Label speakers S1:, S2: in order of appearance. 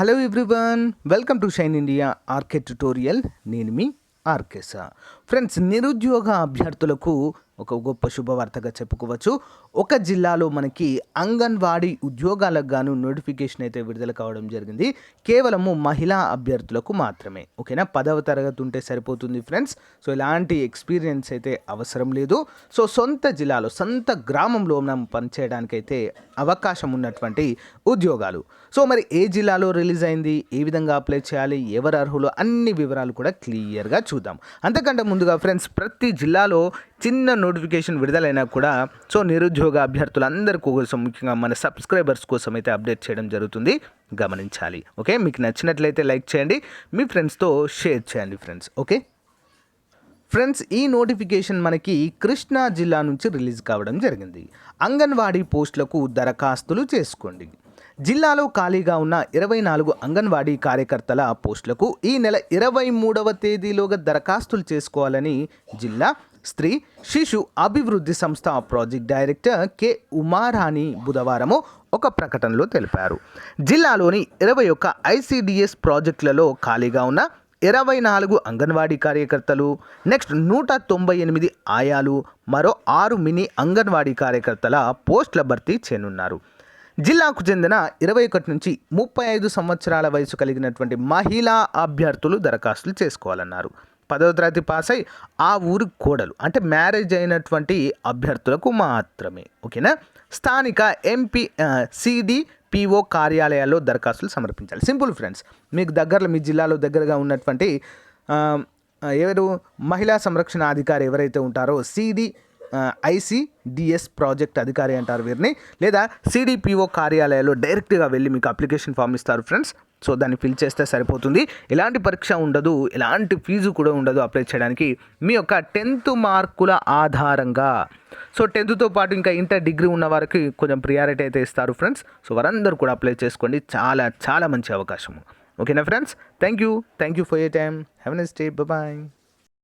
S1: Hello everyone, welcome to shine India RK tutorial. నేను మీ ఆర్కేసా. Friends, నిరుద్యోగ అభ్యర్థులకు ఒక గొప్ప శుభవార్తగా చెప్పుకోవచ్చు. ఒక జిల్లాలో మనకి అంగన్వాడీ ఉద్యోగాలకు గాను నోటిఫికేషన్ అయితే విడుదల కావడం జరిగింది. కేవలము మహిళా అభ్యర్థులకు మాత్రమే. ఓకేనా, 10వ తరగతి ఉంటే సరిపోతుంది ఫ్రెండ్స్. సో ఇలాంటి ఎక్స్పీరియన్స్ అయితే అవసరం లేదు. సో సొంత జిల్లాలో, సొంత గ్రామంలో మనం పనిచేయడానికైతే అవకాశం ఉన్నటువంటి ఉద్యోగాలు. సో మరి ఏ జిల్లాలో రిలీజ్ అయింది, ఏ విధంగా అప్లై చేయాలి, ఎవరు అర్హులు, అన్ని వివరాలు కూడా క్లియర్గా చూద్దాం. అంతకంటే ముందుగా ఫ్రెండ్స్, ప్రతి జిల్లాలో చిన్న నోటిఫికేషన్ విడుదలైనా కూడా సో నిరుద్యోగ అభ్యర్థులందరి కోసం, ముఖ్యంగా మన సబ్స్క్రైబర్స్ కోసం అయితే అప్డేట్ చేయడం జరుగుతుంది, గమనించాలి. ఓకే, మీకు నచ్చినట్లయితే లైక్ చేయండి, మీ ఫ్రెండ్స్తో షేర్ చేయండి ఫ్రెండ్స్. ఓకే ఫ్రెండ్స్, ఈ నోటిఫికేషన్ మనకి కృష్ణా జిల్లా నుంచి రిలీజ్ కావడం జరిగింది. అంగన్వాడీ పోస్టులకు దరఖాస్తులు చేసుకోండి. జిల్లాలో ఖాళీగా ఉన్న 24 అంగన్వాడీ కార్యకర్తల పోస్టులకు ఈ నెల 23వ తేదీలోగా దరఖాస్తులు చేసుకోవాలని జిల్లా స్త్రీ శిశు అభివృద్ధి సంస్థ ప్రాజెక్ట్ డైరెక్టర్ కె ఉమారాణి బుధవారం ఒక ప్రకటనలో తెలిపారు. జిల్లాలోని 21 ఐసిడిఎస్ ప్రాజెక్టులలో ఖాళీగా ఉన్న 24 అంగన్వాడీ కార్యకర్తలు, నెక్స్ట్ 198 ఆయాలు, మరో 6 మినీ అంగన్వాడీ కార్యకర్తల పోస్టుల భర్తీ చేయనున్నారు. జిల్లాకు చెందిన 21 నుంచి 35 సంవత్సరాల వయసు కలిగినటువంటి మహిళా అభ్యర్థులు దరఖాస్తులు చేసుకోవాలన్నారు. 10వ తరగతి పాస్ అయి ఆ ఊరు కోడలు, అంటే మ్యారేజ్ అయినటువంటి అభ్యర్థులకు మాత్రమే. ఓకేనా, స్థానిక ఎంపీ సిడిపిఓ కార్యాలయాల్లో దరఖాస్తులు సమర్పించాలి. సింపుల్ ఫ్రెండ్స్, మీకు దగ్గరలో, మీ జిల్లాలో దగ్గరగా ఉన్నటువంటి ఎవరు మహిళా సంరక్షణ అధికారి ఎవరైతే ఉంటారో ఐసిడిఎస్ ప్రాజెక్ట్ అధికారి అంటారు వీరిని, లేదా సిడిపిఓ కార్యాలయాల్లో డైరెక్ట్గా వెళ్ళి మీకు అప్లికేషన్ ఫామ్ ఇస్తారు ఫ్రెండ్స్. సో దాన్ని ఫిల్ చేస్తే సరిపోతుంది. ఎలాంటి పరీక్ష ఉండదు, ఎలాంటి ఫీజు కూడా ఉండదు అప్లై చేయడానికి. మీ యొక్క 10th మార్కుల ఆధారంగా, సో 10th పాటు ఇంకా ఇంటర్ డిగ్రీ ఉన్న వారికి కొంచెం ప్రియారిటీ అయితే ఇస్తారు ఫ్రెండ్స్. సో వారందరూ కూడా అప్లై చేసుకోండి, చాలా చాలా మంచి అవకాశం. ఓకేనా friends, thank you for your time. Have a nice day. Bye.